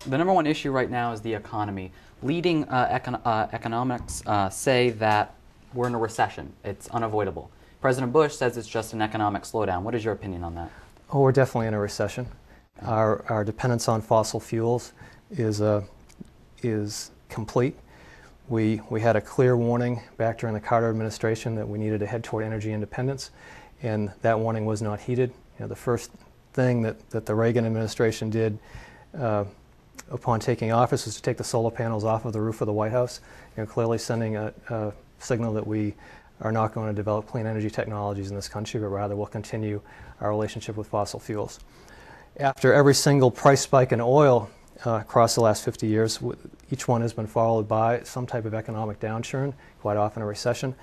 The number one issue right now is the economy. Leading economics say that we're in a recession. It's unavoidable. President Bush says it's just an economic slowdown. What is your opinion on that? Oh, we're definitely in a recession. Our dependence on fossil fuels is complete. We had a clear warning back during the Carter administration that we needed to head toward energy independence, and that warning was not heeded. The first thing that the Reagan administration did upon taking office was to take the solar panels off of the roof of the White House, clearly sending a signal that we are not going to develop clean energy technologies in this country, but rather will continue our relationship with fossil fuels. After every single price spike in oil across the last 50 years, each one has been followed by some type of economic downturn, quite often a recession.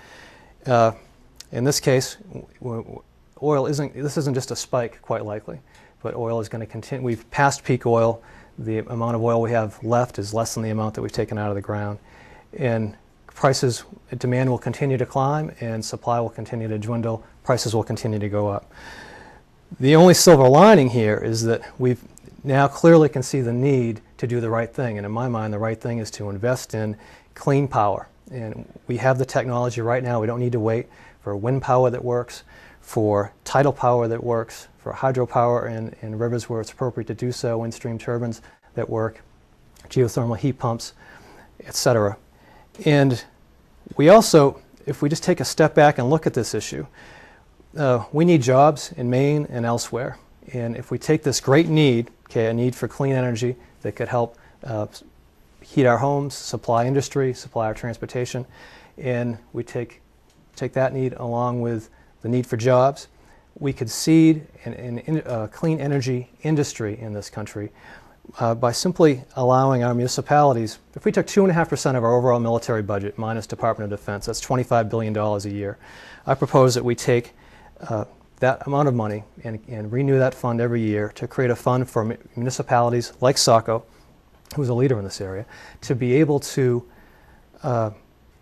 In this case, this isn't just a spike, quite likely, but oil is going to continue. We've passed peak oil. The amount of oil we have left is less than the amount that we've taken out of the ground. And demand will continue to climb and supply will continue to dwindle. Prices will continue to go up. The only silver lining here is that we've now clearly can see the need to do the right thing. And in my mind, the right thing is to invest in clean power. And we have the technology right now. We don't need to wait for wind power that works, for tidal power that works, for hydropower in rivers where it's appropriate to do so, wind stream turbines that work, geothermal heat pumps, etc. And we also, if we just take a step back and look at this issue, we need jobs in Maine and elsewhere. And if we take this great need, a need for clean energy that could help heat our homes, supply industry, supply our transportation, and we take that need along with the need for jobs, we could seed a clean energy industry in this country by simply allowing our municipalities. If we took 2.5% of our overall military budget minus Department of Defense, that's $25 billion a year. I propose that we take that amount of money and renew that fund every year to create a fund for municipalities like Saco, who's a leader in this area, to be able to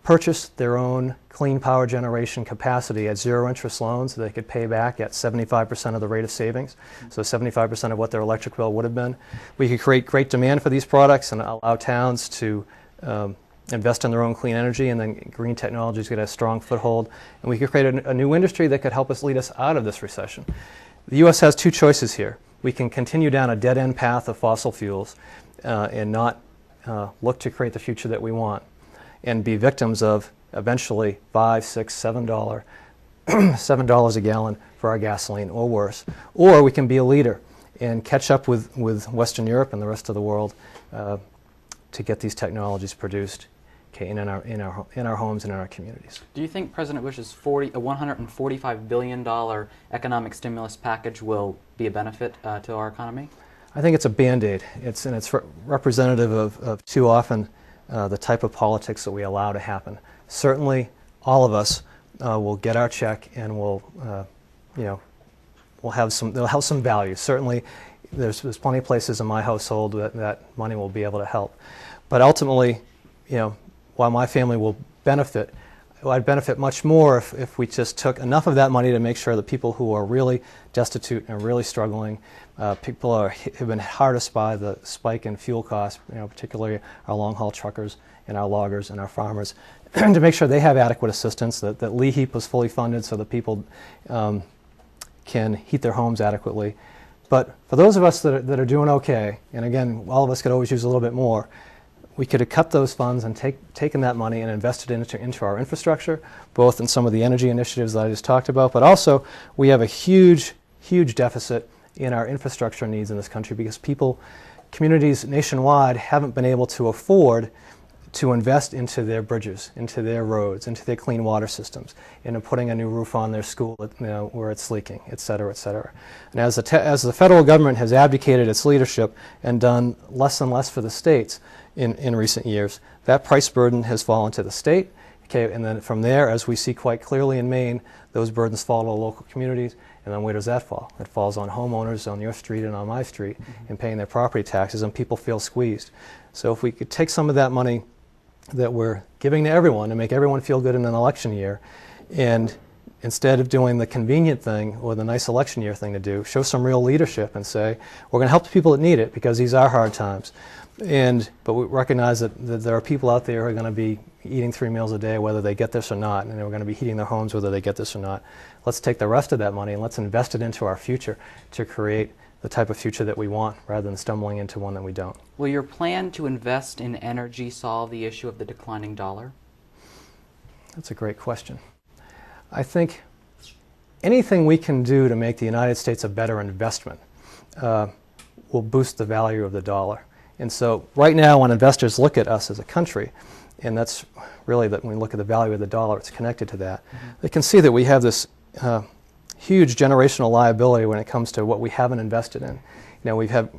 purchase their own clean power generation capacity at zero interest loans that they could pay back at 75% of the rate of savings, so 75% of what their electric bill would have been. We could create great demand for these products and allow towns to invest in their own clean energy, and then green technologies get a strong foothold. And we could create a new industry that could help us lead us out of this recession. The U.S. has two choices here. We can continue down a dead-end path of fossil fuels and not look to create the future that we want and be victims of eventually $5, $6, $7 a gallon for our gasoline or worse. Or we can be a leader and catch up with Western Europe and the rest of the world to get these technologies produced in our homes and in our communities. Do you think President Bush's $145 billion economic stimulus package will be a benefit to our economy? I think it's a Band-Aid. It's representative of too often the type of politics that we allow to happen. Certainly, all of us will get our check and will have some value. Certainly, there's plenty of places in my household that money will be able to help. But ultimately, while my family will benefit, I'd benefit much more if we just took enough of that money to make sure that people who are really destitute and really struggling, people have been hardest by the spike in fuel costs, particularly our long-haul truckers and our loggers and our farmers, to make sure they have adequate assistance, that LEHEAP was fully funded so that people can heat their homes adequately. But for those of us that are doing okay, and again, all of us could always use a little bit more, we could have cut those funds and taken that money and invested it into our infrastructure, both in some of the energy initiatives that I just talked about, but also we have a huge, huge deficit in our infrastructure needs in this country because communities nationwide haven't been able to afford to invest into their bridges, into their roads, into their clean water systems, into putting a new roof on their school where it's leaking, et cetera, et cetera. And as the federal government has abdicated its leadership and done less and less for the states in recent years, that price burden has fallen to the state. And then from there, as we see quite clearly in Maine, those burdens fall to local communities. And then where does that fall? It falls on homeowners on your street and on my street and paying their property taxes, and people feel squeezed. So if we could take some of that money that we're giving to everyone and make everyone feel good in an election year and instead of doing the convenient thing or the nice election year thing to do, show some real leadership and say, we're going to help the people that need it because these are hard times. But we recognize that there are people out there who are going to be eating 3 meals a day whether they get this or not, and they're going to be heating their homes whether they get this or not. Let's take the rest of that money and let's invest it into our future to create the type of future that we want rather than stumbling into one that we don't. Will your plan to invest in energy solve the issue of the declining dollar? That's a great question. I think anything we can do to make the United States a better investment will boost the value of the dollar. And so right now when investors look at us as a country, and that's really that when we look at the value of the dollar, it's connected to that, they can see that we have this huge generational liability when it comes to what we haven't invested in. We've had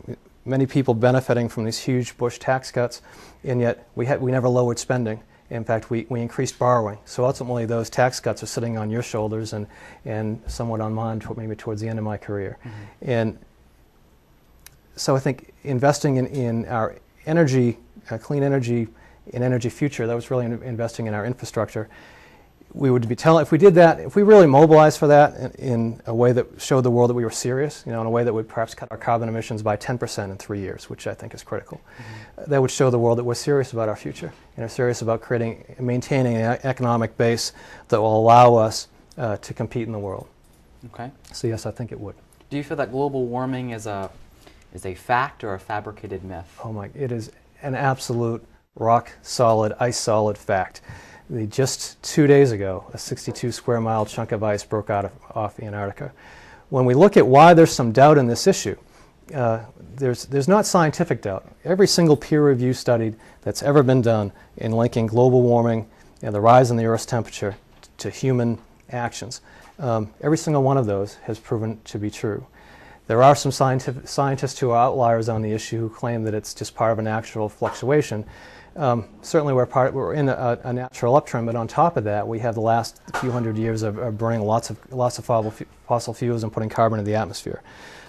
many people benefiting from these huge Bush tax cuts, and yet we never lowered spending. In fact, we increased borrowing. So ultimately, those tax cuts are sitting on your shoulders and somewhat on mine maybe towards the end of my career. And so I think investing in our energy, clean energy, and energy future, that was really investing in our infrastructure. We would be telling, if we did that, if we really mobilized for that in a way that showed the world that we were serious, in a way that would perhaps cut our carbon emissions by 10% in 3 years, which I think is critical. That would show the world that we're serious about our future and are serious about maintaining an economic base that will allow us to compete in the world. Okay. So yes, I think it would. Do you feel that global warming is a fact or a fabricated myth? Oh my, it is an absolute rock solid, ice solid fact. Just 2 days ago, a 62 square mile chunk of ice broke off Antarctica. When we look at why there's some doubt in this issue, there's not scientific doubt. Every single peer review study that's ever been done in linking global warming and the rise in the Earth's temperature to human actions, every single one of those has proven to be true. There are some scientists who are outliers on the issue who claim that it's just part of a natural fluctuation. Certainly we're in a natural uptrend, but on top of that, we have the last few hundred years of burning lots of fossil fuels and putting carbon in the atmosphere.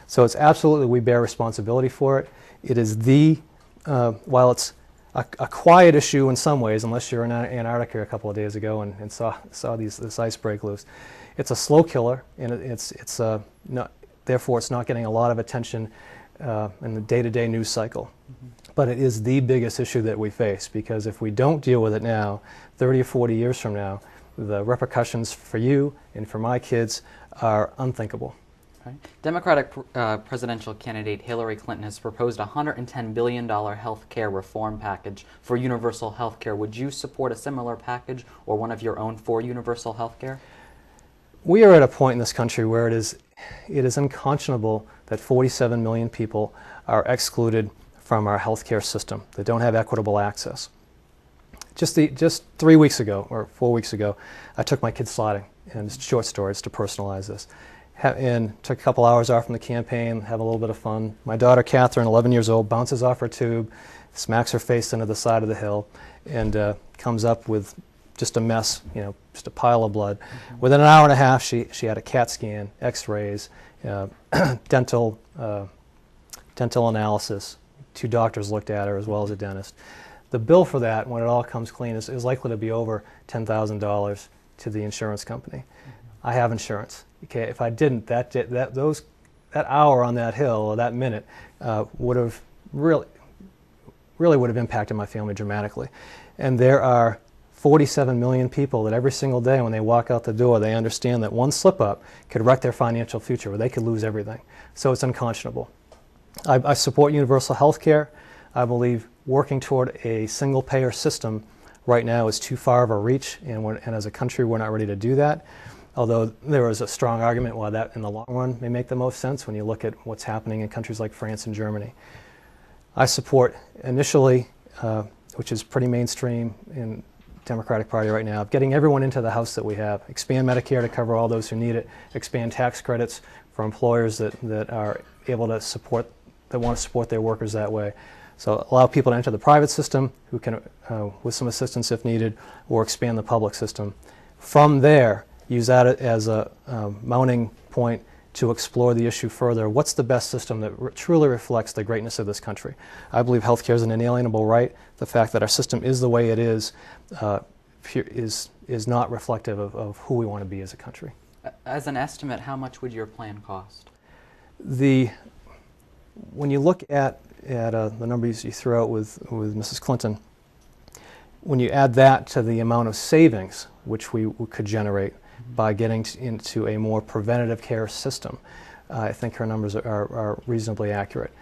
So it's absolutely, we bear responsibility for it. It is while it's a quiet issue in some ways, unless you're in Antarctica a couple of days ago and saw this ice break loose, it's a slow killer, and therefore it's not getting a lot of attention in the day-to-day news cycle. But it is the biggest issue that we face, because if we don't deal with it now, 30 or 40 years from now, the repercussions for you and for my kids are unthinkable. Okay. Democratic presidential candidate Hillary Clinton has proposed a $110 billion health care reform package for universal health care. Would you support a similar package or one of your own for universal health care? We are at a point in this country where it is unconscionable that 47 million people are excluded from our healthcare system, that don't have equitable access. Just 3 weeks ago, or 4 weeks ago, I took my kids sliding, and it's a short story, it's to personalize this, and took a couple hours off from the campaign, have a little bit of fun. My daughter Catherine, 11 years old, bounces off her tube, smacks her face into the side of the hill, and comes up with just a mess, just a pile of blood. Within an hour and a half, she had a CAT scan, X-rays, dental analysis. 2 doctors looked at her as well as a dentist. The bill for that, when it all comes clean, is likely to be over $10,000 to the insurance company. I have insurance. Okay, if I didn't, that hour on that hill or that minute would have really would have impacted my family dramatically. And there are 47 million people that every single day when they walk out the door, they understand that one slip up could wreck their financial future, or they could lose everything. So it's unconscionable. I support universal health care. I believe working toward a single-payer system right now is too far of a reach, and as a country we're not ready to do that. Although there is a strong argument why that in the long run may make the most sense when you look at what's happening in countries like France and Germany. I support initially, which is pretty mainstream in Democratic Party right now, getting everyone into the house that we have, expand Medicare to cover all those who need it, expand tax credits for employers that are able to support, that want to support their workers that way. So allow people to enter the private system who can, with some assistance if needed, or expand the public system. From there, use that as a mounting point to explore the issue further. What's the best system that truly reflects the greatness of this country? I believe healthcare is an inalienable right. The fact that our system is the way it is not reflective of who we want to be as a country. As an estimate, how much would your plan cost? When you look at the numbers you threw out with Mrs. Clinton, when you add that to the amount of savings which we could generate by getting into a more preventative care system, I think her numbers are reasonably accurate.